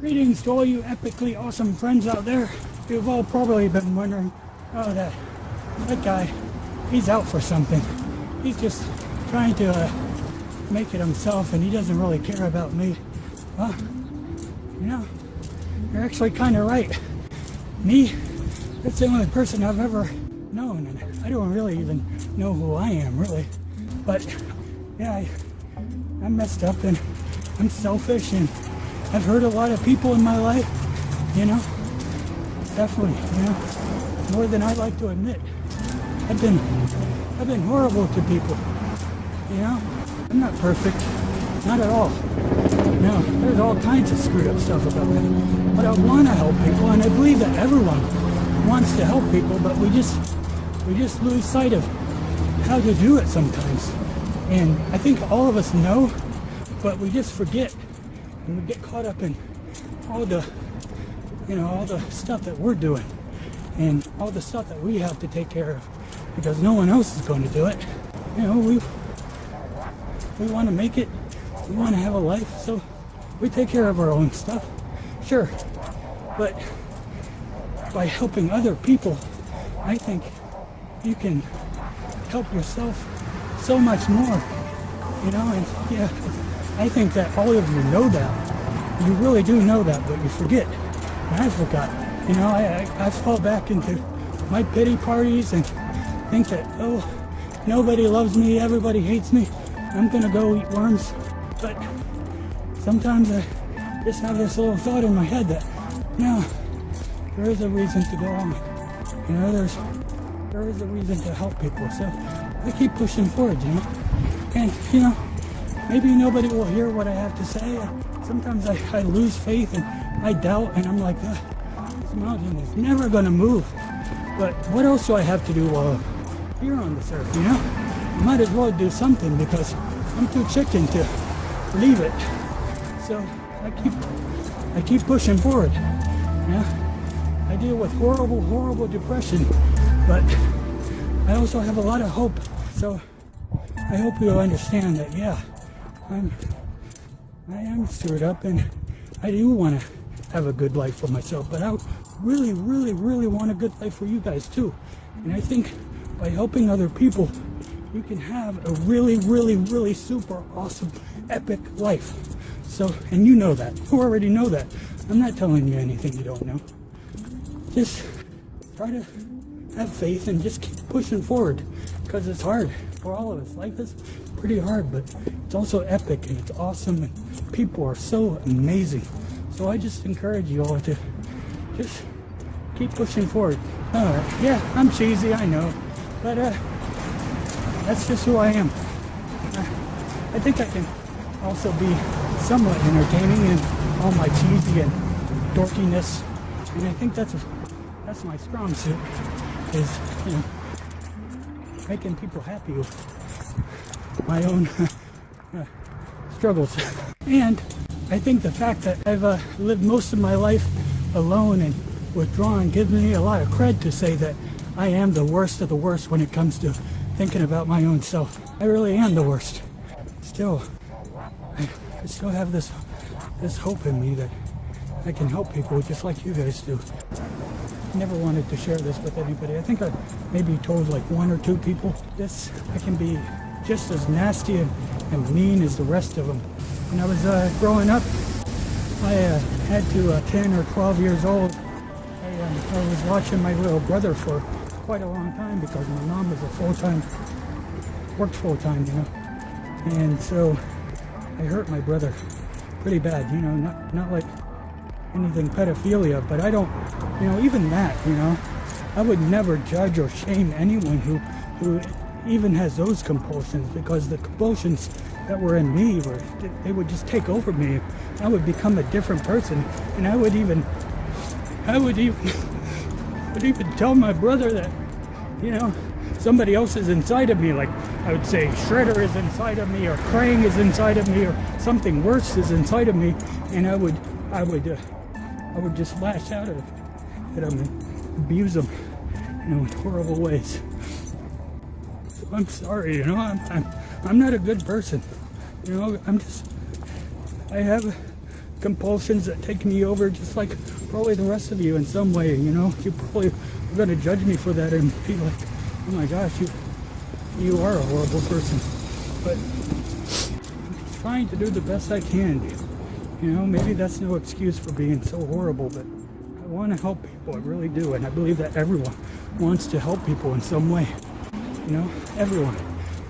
Greetings to all you epically awesome friends out there. You've all probably been wondering, oh, that guy, he's out for something. He's just trying to make it himself, and he doesn't really care about me. Well, you know, you're actually kind of right. Me, that's the only person I've ever known, and I don't really even know who I am, really. But, yeah, I'm messed up, and I'm selfish, and I've hurt a lot of people in my life, you know, definitely, you know, more than I'd like to admit. I've been horrible to people, you know. I'm not perfect, not at all. No, there's all kinds of screwed up stuff about me. But I want to help people, and I believe that everyone wants to help people, but we just lose sight of how to do it sometimes. And I think all of us know, but we just forget. And we get caught up in all the, you know, all the stuff that we're doing and all the stuff that we have to take care of because no one else is going to do it. You know, we want to make it. We want to have a life, so we take care of our own stuff. Sure, but by helping other people, I think you can help yourself so much more. You know, and yeah, I think that all of you know that. You really do know that, but you forget. And I forgot. You know, I fall back into my pity parties and think that, oh, nobody loves me, everybody hates me, I'm gonna go eat worms. But sometimes I just have this little thought in my head that, no, there is a reason to go on. You know, there is a reason to help people. So I keep pushing forward, you know. And, you know, maybe nobody will hear what I have to say. Sometimes I lose faith and I doubt, and I'm like, this mountain is never going to move. But what else do I have to do while I'm here on this earth, you know? I might as well do something because I'm too chicken to leave it. So I keep pushing forward. Yeah? I deal with horrible depression, but I also have a lot of hope. So I hope you'll understand that, yeah, I am screwed up, and I do want to have a good life for myself, but I really want a good life for you guys too. And I think by helping other people, you can have a really super awesome, epic life. So, and you know that. You already know that. I'm not telling you anything you don't know. Just try to have faith and just keep pushing forward, because it's hard for all of us. Life is pretty hard, but it's also epic and it's awesome, and people are so amazing. So I just encourage you all to just keep pushing forward. Alright, yeah, I'm cheesy, I know, but that's just who I am. I think I can also be somewhat entertaining in all my cheesy and dorkiness, and I think that's my strong suit, is, you know, making people happy with my own struggles. And I think the fact that I've lived most of my life alone and withdrawn gives me a lot of cred to say that I am the worst of the worst when it comes to thinking about my own self. I really am the worst. Still, I still have this hope in me that I can help people just like you guys do. I never wanted to share this with anybody. I think I maybe told like one or two people this. I can be just as nasty and mean as the rest of them. When I was growing up, I had to 10 or 12 years old. I was watching my little brother for quite a long time because my mom was worked full-time, you know. And so I hurt my brother pretty bad, you know, not like anything pedophilia, but I don't, you know, even that, you know, I would never judge or shame anyone who even has those compulsions, because the compulsions that were in me they would just take over me. I would become a different person, and I would even tell my brother that, you know, somebody else is inside of me. Like I would say Shredder is inside of me, or Krang is inside of me, or something worse is inside of me, and I would just lash out at them and abuse them, you know, in horrible ways. So I'm sorry, you know, I'm not a good person, you know. I have compulsions that take me over, just like probably the rest of you in some way. You know, you probably are going to judge me for that and be like, oh my gosh, you are a horrible person. But I'm trying to do the best I can. You know, maybe that's no excuse for being so horrible, but I want to help people, I really do, and I believe that everyone wants to help people in some way. You know, everyone,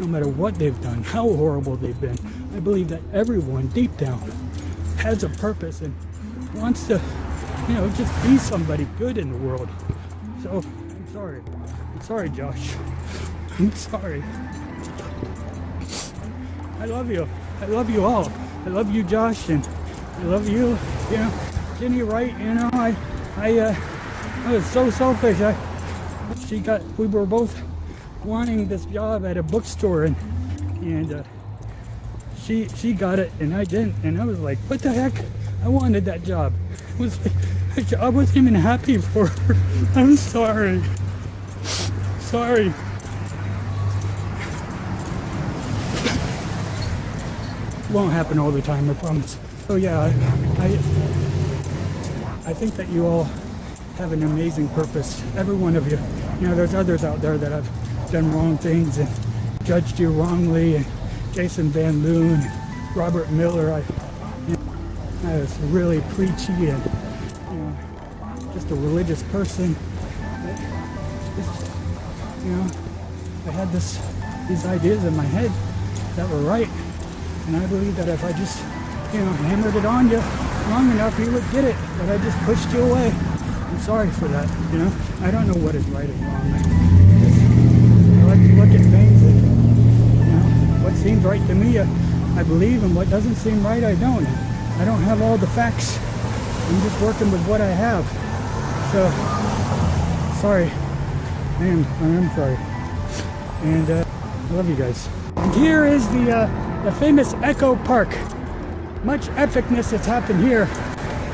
no matter what they've done, how horrible they've been, I believe that everyone deep down has a purpose and wants to, you know, just be somebody good in the world. So, I'm sorry, Josh. I'm sorry. I love you. I love you all. I love you, Josh, and I love you. You know, Jenny Wright. You know, I was so selfish. We were both wanting this job at a bookstore, and she got it, and I didn't. And I was like, what the heck? I wanted that job. It was like, I wasn't even happy for her. I'm sorry. Sorry. Won't happen all the time, I promise. So yeah, I think that you all have an amazing purpose. Every one of you. You know, there's others out there that have done wrong things and judged you wrongly. And Jason Van Loon, Robert Miller. I was really preachy and, you know, just a religious person. You know, I had these ideas in my head that were right. And I believe that if I just, you know, hammered it on you long enough, you would get it. But I just pushed you away. I'm sorry for that, you know. I don't know what is right and wrong. I like to look at things and, you know, what seems right to me, I believe, and what doesn't seem right, I don't. I don't have all the facts. I'm just working with what I have. So, sorry. I am sorry. And I love you guys. And here is the famous Echo Park. Much epicness has happened here.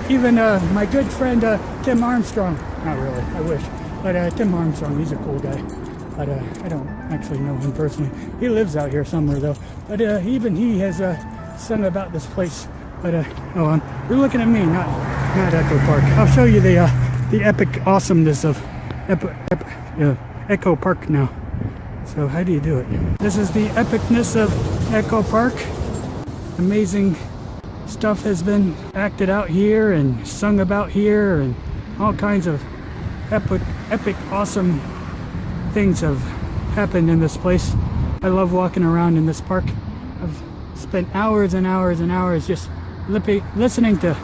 Even my good friend Tim Armstrong, not really, I wish, but Tim Armstrong, he's a cool guy. But I don't actually know him personally. He lives out here somewhere though. But even he has sung about this place. But you're looking at me, not Echo Park. I'll show you the epic awesomeness of Echo Park now. So how do you do it? This is the epicness of Echo Park. Amazing stuff has been acted out here and sung about here, and all kinds of epic awesome things have happened in this place. I love walking around in this park. I've spent hours and hours and hours just listening to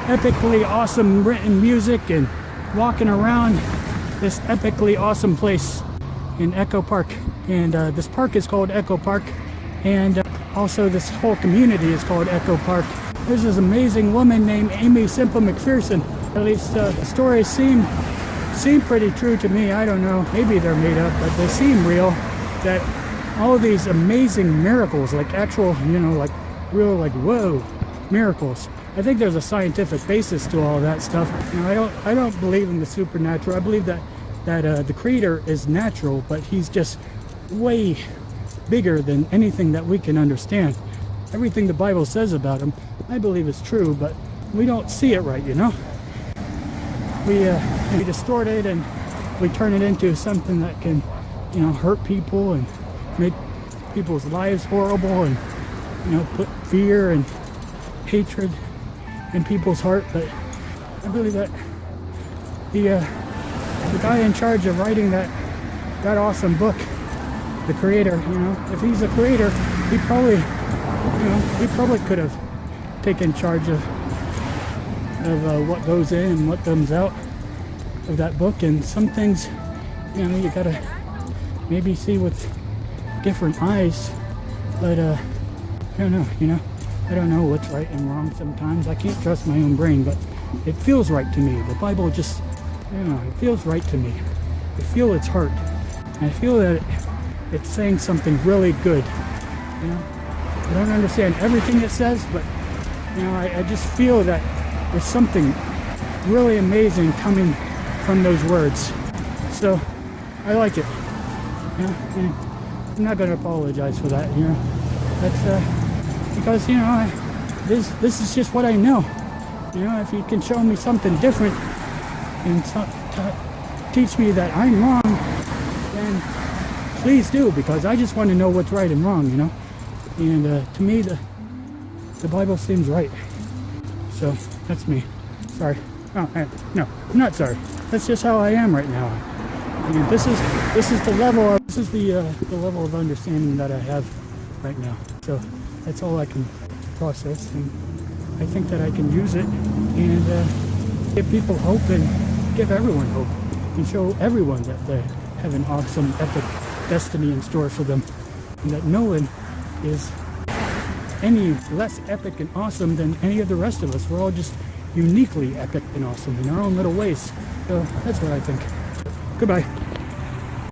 epically awesome written music and walking around this epically awesome place in Echo Park. And this park is called Echo Park, and also this whole community is called Echo Park. There's this amazing woman named Amy Simple McPherson. At least the stories seem pretty true to me. I don't know, maybe they're made up, but they seem real. That all these amazing miracles, like actual, you know, like real, like whoa miracles. I think there's a scientific basis to all that stuff. You know, I don't believe in the supernatural. I believe that the creator is natural, but he's just way bigger than anything that we can understand. Everything the Bible says about him, I believe is true, but we don't see it right, you know. We distort it and we turn it into something that can, you know, hurt people and make people's lives horrible, and, you know, put fear and hatred in people's heart. But I believe that the guy in charge of writing that awesome book, the creator, you know, if he's the creator, he probably could have taken charge of what goes in and what comes out of that book. And some things, you know, you gotta maybe see with different eyes. But I don't know, you know, I don't know what's right and wrong sometimes. I can't trust my own brain, but it feels right to me. The Bible just, I don't know, it feels right to me. I feel its heart. And I feel that it's saying something really good. You know, I don't understand everything it says, but, you know, I just feel that there's something really amazing coming from those words. So I like it. You know, and I'm not going to apologize for that. You know, that's because, you know, this is just what I know. You know, if you can show me something different and teach me that I'm wrong, then please do, because I just want to know what's right and wrong, you know. And to me, the Bible seems right. So that's me. Sorry. Oh, no, I'm not sorry. That's just how I am right now. And this is the level of understanding that I have right now. So that's all I can process, and I think that I can use it and give people hope and give everyone hope and show everyone that they have an awesome, epic destiny in store for them, and that no one is any less epic and awesome than any of the rest of us. We're all just uniquely epic and awesome in our own little ways. So that's what I think. Goodbye.